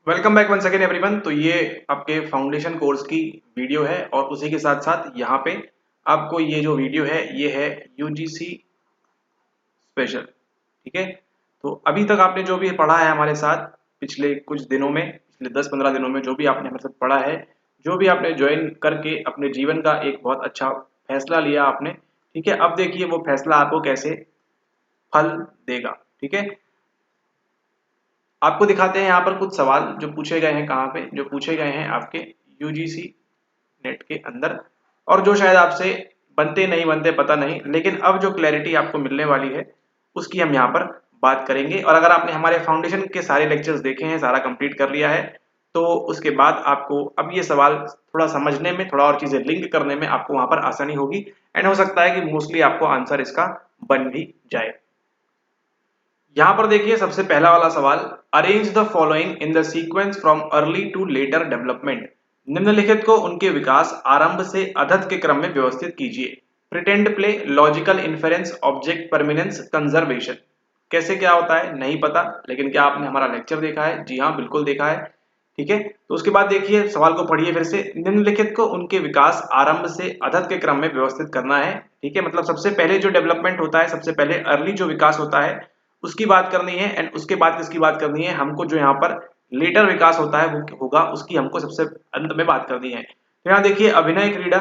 Welcome back once again everyone. तो ये आपके फाउंडेशन कोर्स की वीडियो है और उसी के साथ साथ यहाँ पे आपको ये जो वीडियो है ये है यूजीसी स्पेशल। ठीक है, तो अभी तक आपने जो भी पढ़ा है हमारे साथ पिछले कुछ दिनों में, पिछले 10-15 दिनों में जो भी आपने हमारे साथ पढ़ा है, जो भी आपने ज्वाइन करके अपने जीवन का एक बहुत अच्छा फैसला लिया आपने। ठीक है, अब देखिए वो फैसला आपको कैसे फल देगा। ठीक है, आपको दिखाते हैं यहाँ पर कुछ सवाल जो पूछे गए हैं। कहाँ पे जो पूछे गए हैं आपके यूजीसी नेट के अंदर, और जो शायद आपसे बनते नहीं बनते पता नहीं, लेकिन अब जो क्लैरिटी आपको मिलने वाली है उसकी हम यहाँ पर बात करेंगे। और अगर आपने हमारे फाउंडेशन के सारे लेक्चर्स देखे हैं, सारा कंप्लीट कर लिया है, तो उसके बाद आपको अब ये सवाल थोड़ा समझने में, थोड़ा और चीजें लिंक करने में आपको वहां पर आसानी होगी। एंड हो सकता है कि मोस्टली आपको आंसर इसका बन भी जाए। यहां पर देखिए सबसे पहला वाला सवाल, arrange the following in the sequence from early to later development. निम्नलिखित को उनके विकास आरंभ से अधत के क्रम में व्यवस्थित कीजिए। Pretend play, logical inference, object permanence, conservation. कैसे क्या होता है नहीं पता, लेकिन क्या आपने हमारा लेक्चर देखा है? जी हाँ, बिल्कुल देखा है। ठीक है, तो उसके बाद देखिए सवाल को पढ़िए फिर से। निम्नलिखित को उनके विकास आरंभ से अधत के क्रम में व्यवस्थित करना है। ठीक है, मतलब सबसे पहले जो डेवलपमेंट होता है, सबसे पहले अर्ली जो विकास होता है उसकी बात करनी है। एंड उसके बाद किसकी बात करनी है हमको? जो यहाँ पर लेटर विकास होता है वो होगा, उसकी हमको सबसे अंत में बात करनी है। तो यहाँ देखिए अभिनय, क्रीड़ा,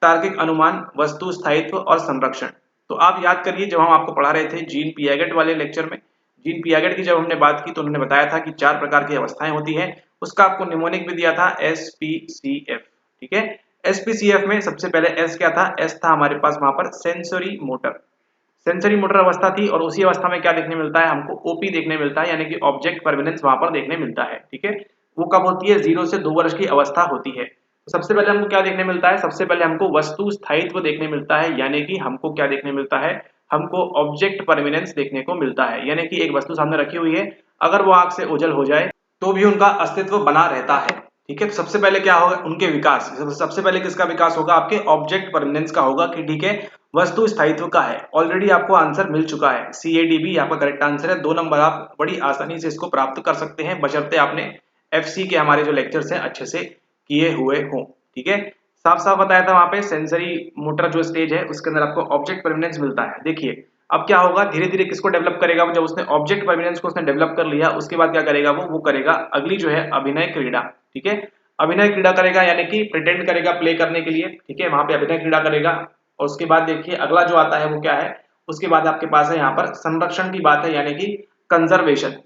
तार्किक अनुमान, वस्तु स्थायित्व और संरक्षण। तो आप याद करिए जब हम आपको पढ़ा रहे थे जीन पियागेट वाले लेक्चर में, जीन पियागेट की जब हमने बात की तो उन्होंने बताया था कि 4 प्रकार की अवस्थाएं होती हैं। उसका आपको निमोनिक भी दिया था SPCF। ठीक है, SPCF में सबसे पहले S क्या था? S था हमारे पास वहां पर सेंसरी मोटर। सेंसरी मोटर अवस्था थी, और उसी अवस्था में क्या देखने मिलता है हमको? ओपी देखने मिलता है, यानी कि ऑब्जेक्ट परमानेंस वहां पर देखने मिलता है। ठीक है, वो कब होती है? 0 से 2 वर्ष की अवस्था होती है। तो सबसे पहले हमको क्या देखने मिलता है? सबसे पहले हमको वस्तु स्थायित्व देखने मिलता है, यानी कि हमको क्या देखने मिलता है? हमको ऑब्जेक्ट परमानेंस देखने को मिलता है, यानी कि एक वस्तु सामने रखी हुई है, अगर वो आग से ओझल हो जाए तो भी उनका अस्तित्व बना रहता है। ठीक है, तो सबसे पहले क्या होगा? उनके विकास। सबसे पहले किसका विकास होगा? आपके ऑब्जेक्ट परमानेंस का होगा। कि ठीक है, वस्तु स्थायित्व का है। ऑलरेडी आपको आंसर मिल चुका है, CADB आपका करेक्ट आंसर है। 2 नंबर आप बड़ी आसानी से इसको प्राप्त कर सकते हैं, बशर्ते आपने FC के हमारे जो लेक्चर्स हैं अच्छे से किए हुए हों। ठीक है, साफ साफ बताया था वहां पे सेंसरी मोटर जो स्टेज है उसके अंदर आपको ऑब्जेक्ट परमानेंस मिलता है। देखिए अब क्या होगा, धीरे धीरे किसको डेवलप करेगा वो? जब उसने ऑब्जेक्ट परमानेंस को उसने डेवलप कर लिया, उसके बाद क्या करेगा वो करेगा अगली जो है अभिनय क्रीड़ा। ठीक है, अभिनय क्रीड़ा करेगा, यानी कि प्रिटेंड करेगा प्ले करने के लिए। ठीक है, वहां पे अभिनय क्रीड़ा करेगा। और उसके बाद देखिए अगला जो आता है वो क्या है? उसके बाद आपके पास है यहाँ पर संरक्षण की बात है, यानी कि कंजर्वेशन।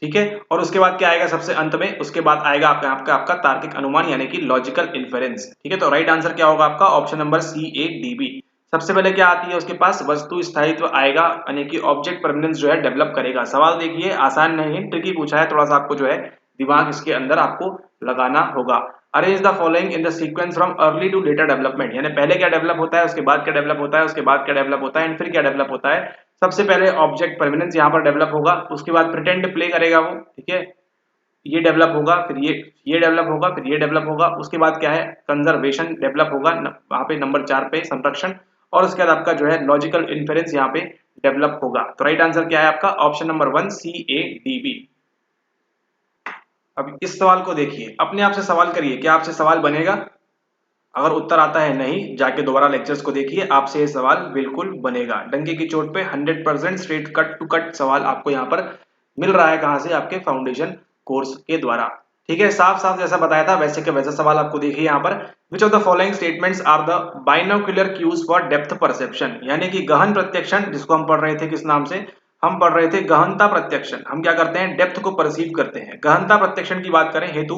ठीक है, और उसके बाद क्या आएगा सबसे अंत में? उसके बाद आएगा आपका तार्किक अनुमान, यानी कि लॉजिकल इन्फेरेंस। ठीक है, तो राइट आंसर क्या होगा आपका? Option number CADB। सबसे पहले क्या आती है उसके पास? वस्तु स्थायित्व आएगा, यानी कि ऑब्जेक्ट परमानेंस जो है डेवलप करेगा। सवाल देखिए आसान नहीं है, ट्रिकी पूछा है, थोड़ा सा आपको जो है दिमाग इसके अंदर आपको लगाना होगा। Arrange the following in the sequence from early to later development, यानी पहले क्या डेवलप होता है, उसके बाद क्या डेवलप होता है, उसके बाद क्या डेवलप होता है, एंड फिर क्या डेवलप होता है। सबसे पहले ऑब्जेक्ट परमानेंस यहाँ पर डेवलप होगा, उसके बाद प्रिटेंड प्ले करेगा वो। ठीक है, ये डेवलप होगा, फिर ये डेवलप होगा, फिर ये डेवलप होगा। उसके बाद क्या है? कंजर्वेशन डेवलप होगा, वहां पे नंबर 4 पे संरक्षण। और उसके बाद आपका जो है लॉजिकल इन्फेरेंस यहाँ पे डेवलप होगा। तो राइट आंसर क्या है आपका? Option number 1 CADB। अब इस सवाल को देखिए, अपने आप से सवाल करिए, क्या आपसे सवाल बनेगा? अगर उत्तर आता है नहीं, जाके दोबारा लेक्चर्स को देखिए, आपसे ये सवाल बिल्कुल बनेगा। डंके की चोट पे 100% स्ट्रेट कट टू कट सवाल आपको यहाँ पर मिल रहा है। कहाँ से? आपके फाउंडेशन कोर्स के द्वारा। ठीक है, साफ साफ जैसा बताया था वैसे के वैसा सवाल आपको देखिए यहाँ पर। Which of the following statements are the binocular cues for depth perception, यानी कि गहन प्रत्यक्षण, जिसको हम पढ़ रहे थे किस नाम से? हम पढ़ रहे थे गहनता प्रत्यक्षण। हम क्या करते हैं? डेप्थ को परसीव करते हैं। गहनता प्रत्यक्षण की बात करें हेतु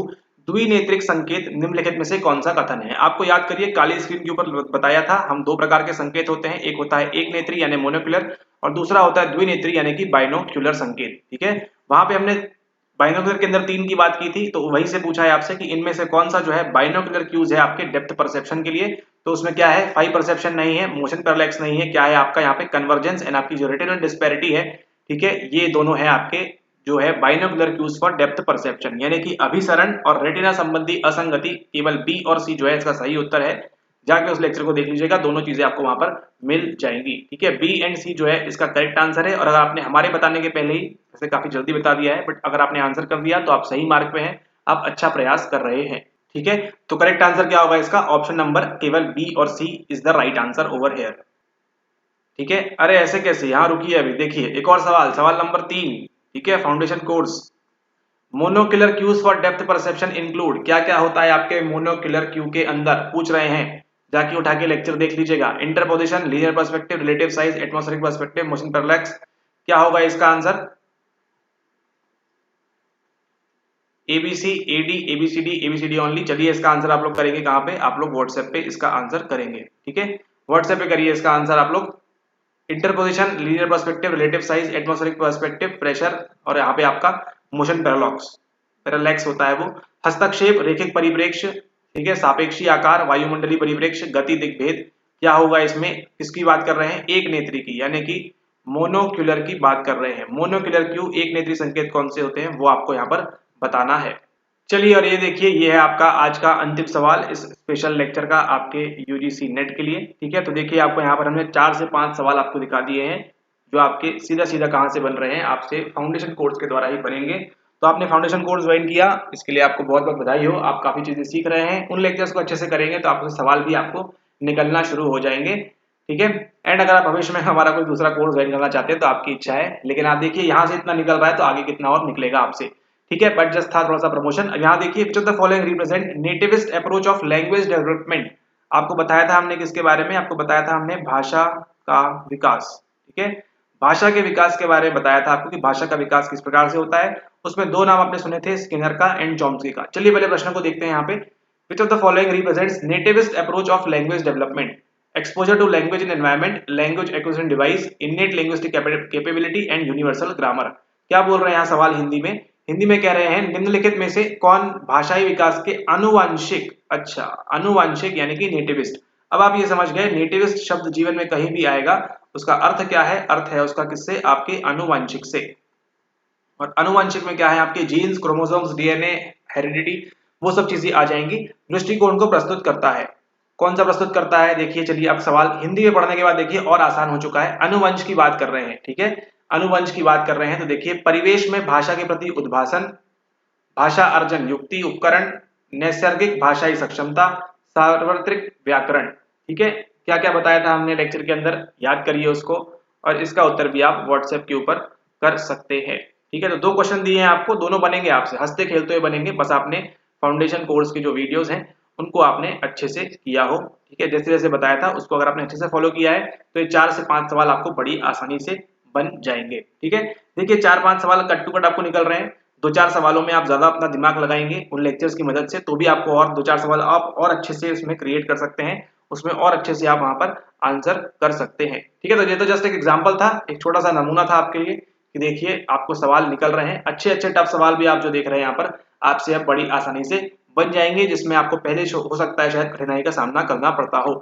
द्विनेत्रिक संकेत निम्नलिखित में से कौन सा कथन है? आपको याद करिए, काली स्क्रीन के ऊपर बताया था हम 2 प्रकार के संकेत होते हैं, एक होता है एक नेत्री यानी मोनोक्यूलर, और दूसरा होता है द्विनेत्री यानी कि बाइनोक्यूलर संकेत। ठीक है, वहां पे हमने बाइनोक्यूलर के अंदर 3 की बात की थी, तो वही से पूछा है आपसे कि इनमें से कौन सा जो है बाइनोक्यूलर क्यूज है आपके डेप्थ परसेप्शन के लिए। तो उसमें क्या है? फाई परसेप्शन नहीं है, मोशन पैरालैक्स नहीं है, क्या है आपका यहाँ पे? कन्वर्जेंस एंड आपकी जो रेटिनल डिस्पैरिटी है। ठीक है, ये दोनों है आपके जो है binocular cues for depth perception, यानी कि अभिसरण और रेटिना संबंधी असंगति। केवल B और C जो है इसका सही उत्तर है। जाके उस लेक्चर को देख लीजिएगा, दोनों चीजें आपको वहां पर मिल जाएंगी। ठीक है, बी एंड सी जो है इसका करेक्ट आंसर है। और अगर आपने हमारे बताने के पहले ही वैसे काफी जल्दी बता दिया है, बट अगर आपने आंसर कर दिया तो आप सही मार्ग पे हैं, आप अच्छा प्रयास कर रहे हैं। ठीक है, तो करेक्ट आंसर क्या होगा इसका? ऑप्शन नंबर केवल बी और C is the right answer over here. ठीक है, अरे ऐसे कैसे, यहाँ रुकिए, अभी देखिए एक और सवाल, सवाल नंबर 3। ठीक है, foundation course monocular cues for depth perception include, क्या क्या होता है आपके मोनोक्यूलर क्यू के अंदर, पूछ रहे हैं, जाके उठा के लेक्चर देख लीजिएगा। Interposition, linear perspective, relative size, atmospheric perspective, motion parallax, क्या होगा इसका answer? A B C, A D, A B C D, A B C D only. चलिए इसका आंसर आप लोग करेंगे कहाँ पे? आप लोग व्हाट्सएप पे इसका आंसर करेंगे। ठीक है, व्हाट्सएप पे करिए इसका आंसर आप लोग। Interposition, linear perspective, relative size, atmospheric perspective, pressure, और यहाँ पे आपका मोशन पैरालैक्स होता है वो। हस्तक्षेप, रेखिक परिप्रेक्ष्य, ठीक है, सापेक्षी आकार, वायुमंडलीय परिप्रेक्ष्य, गति दिग्भेद, क्या होगा इसमें? किसकी बात कर रहे हैं? एक नेत्री की, यानी कि मोनोक्यूलर की बात कर रहे हैं। मोनोक्यूलर क्यू, एक नेत्री संकेत कौन से होते हैं वो आपको यहाँ पर बताना है। चलिए, और ये देखिए, ये है आपका आज का अंतिम सवाल इस स्पेशल लेक्चर का आपके यूजीसी नेट के लिए। ठीक है, तो देखिए आपको यहाँ पर हमने 4 से 5 सवाल आपको दिखा दिए हैं, जो आपके सीधा सीधा कहाँ से बन रहे हैं? आपसे फाउंडेशन कोर्स के द्वारा ही बनेंगे। तो आपने फाउंडेशन कोर्स ज्वाइन किया, इसके लिए आपको बहुत बहुत बधाई हो, आप काफी चीजें सीख रहे हैं। उन लेक्चर्स को अच्छे से करेंगे तो आपके सवाल भी आपको निकलना शुरू हो जाएंगे। ठीक है, एंड अगर आप भविष्य में हमारा कोई दूसरा कोर्स ज्वाइन करना चाहते हैं तो आपकी इच्छा है, लेकिन आप देखिए यहाँ से इतना निकल रहा है तो आगे कितना और निकलेगा आपसे। ठीक है, बट जस्ट था थोड़ा सा प्रमोशन। यहाँ देखिए, विच of the following represent nativist approach of language development. आपको बताया था हमने किसके बारे में? आपको बताया था हमने भाषा का विकास। ठीक है, भाषा के विकास के बारे में बताया था आपको कि भाषा का विकास किस प्रकार से होता है। उसमें 2 नाम आपने सुने थे, स्किनर का एंड चॉम्स्की का। चलिए पहले प्रश्न को देखते हैं यहाँ पे। Which of the following represents nativist approach of language development? Exposure to language in environment, language acquisition device, innate linguistic capability and universal grammar. क्या बोल रहे हैं यहाँ सवाल हिंदी में? हिंदी में कह रहे हैं निम्नलिखित में से कौन भाषाई विकास के आनुवांशिक, अच्छा आनुवांशिक यानी कि नेटिविस्ट। अब आप ये समझ गए, नेटिविस्ट शब्द जीवन में कहीं भी आएगा उसका अर्थ क्या है? अर्थ है उसका किससे? आपके आनुवांशिक से। और आनुवांशिक में क्या है? आपके जीन्स, क्रोमोसोम्स, डीएनए, हेरिडिटी, वो सब चीजें आ जाएंगी। दृष्टिकोण को प्रस्तुत करता है। कौन सा प्रस्तुत करता है? देखिए, चलिए अब सवाल हिंदी में पढ़ने के बाद देखिए और आसान हो चुका है। अनुवंश की बात कर रहे हैं। ठीक है, अनुवंश की बात कर रहे हैं तो देखिए, परिवेश में भाषा के प्रति उद्भाषण, भाषा अर्जन युक्ति उपकरण, नैसर्गिक भाषाई सक्षमता, सार्वत्रिक व्याकरण। ठीक है, क्या क्या बताया था हमने लेक्चर के अंदर, याद करिए उसको, और इसका उत्तर भी आप व्हाट्सएप के ऊपर कर सकते हैं। ठीक है, तो 2 क्वेश्चन दिए हैं आपको, दोनों बनेंगे आपसे, हंसते खेलते हुए बनेंगे। बस आपने फाउंडेशन कोर्स के जो वीडियोस हैं उनको आपने अच्छे से किया हो। ठीक है, जैसे जैसे बताया था उसको अगर आपने अच्छे से फॉलो किया है तो ये 4 से 5 सवाल आपको बड़ी आसानी से बन जाएंगे। ठीक है, देखिए 4-5 सवाल कट टू कट आपको निकल रहे हैं। 2-4 सवालों में आप ज्यादा अपना दिमाग लगाएंगे उन लेक्चर्स की मदद से, तो भी आपको और 2-4 सवाल आप और अच्छे से उसमें क्रिएट कर सकते हैं, उसमें और अच्छे से आप वहां पर आंसर कर सकते हैं। ठीक है, तो ये तो जस्ट एक एग्जाम्पल था, एक छोटा सा नमूना था आपके लिए कि देखिए आपको सवाल निकल रहे हैं, अच्छे अच्छे टफ सवाल भी आप जो देख रहे हैं यहाँ पर आपसे अब बड़ी आसानी से बन जाएंगे, जिसमें आपको पहले हो सकता है शायद कठिनाई का सामना करना पड़ता हो।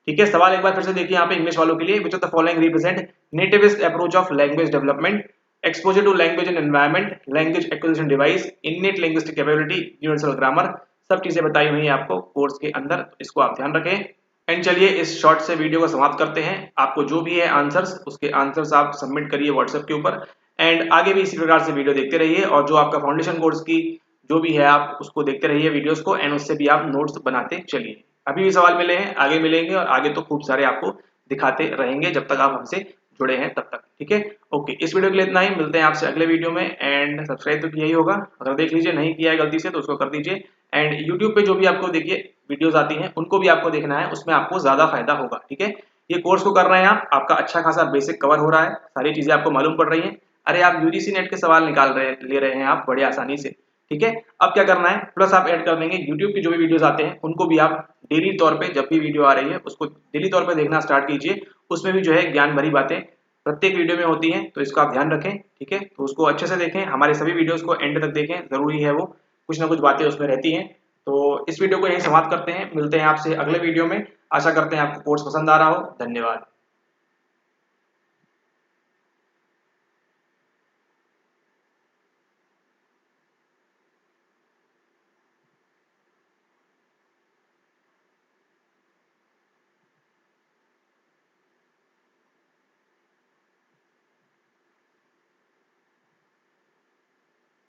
ठीक है, सवाल एक बार फिर से देखिए यहाँ पे इंग्लिश वालों के लिए। Which of the following represent nativist approach of language development? Exposure to language in environment, language acquisition device, innate linguistic capability, universal grammar. सब चीजें बताई हुई है आपको कोर्स के अंदर, इसको आप ध्यान रखें। एंड चलिए इस शॉर्ट से वीडियो को समाप्त करते हैं। आपको जो भी है आंसर्स, उसके आंसर्स आप सबमिट करिए व्हाट्सएप के ऊपर, एंड आगे भी इसी प्रकार से वीडियो देखते रहिए। और जो आपका फाउंडेशन कोर्स की जो भी है आप उसको देखते रहिए वीडियोस को, एंड उससे भी आप नोट्स बनाते चलिए। अभी भी सवाल मिले हैं, आगे मिलेंगे, और आगे तो खूब सारे आपको दिखाते रहेंगे जब तक आप हमसे जुड़े हैं तब तक। ठीक है, ओके, इस वीडियो के लिए इतना ही, मिलते हैं आपसे अगले वीडियो में। एंड सब्सक्राइब तो किया ही होगा, अगर देख लीजिए नहीं किया है गलती से तो उसको कर दीजिए। एंड यूट्यूब पे जो भी आपको देखिए वीडियोस आती हैं उनको भी आपको देखना है, उसमें आपको ज्यादा फायदा होगा। ठीक है, ये कोर्स को कर रहे हैं आप, आपका अच्छा खासा बेसिक कवर हो रहा है, सारी चीजें आपको मालूम पड़ रही है। अरे आप यूजीसी नेट के सवाल ले रहे हैं आप बड़ी आसानी से। ठीक है, अब क्या करना है, प्लस आप ऐड कर देंगे यूट्यूब की जो भी वीडियोस आते हैं उनको भी आप डेली तौर पे, जब भी वीडियो आ रही है उसको डेली तौर पे देखना स्टार्ट कीजिए। उसमें भी जो है ज्ञान भरी बातें प्रत्येक वीडियो में होती हैं, तो इसको आप ध्यान रखें। ठीक है, तो उसको अच्छे से देखें, हमारे सभी वीडियोस को एंड तक देखें, जरूरी है वो, कुछ ना कुछ बातें उसमें रहती हैं। तो इस वीडियो को यहीं समाप्त करते हैं, मिलते हैं आपसे अगले वीडियो में। आशा करते हैं आपको कोर्स पसंद आ रहा हो। धन्यवाद।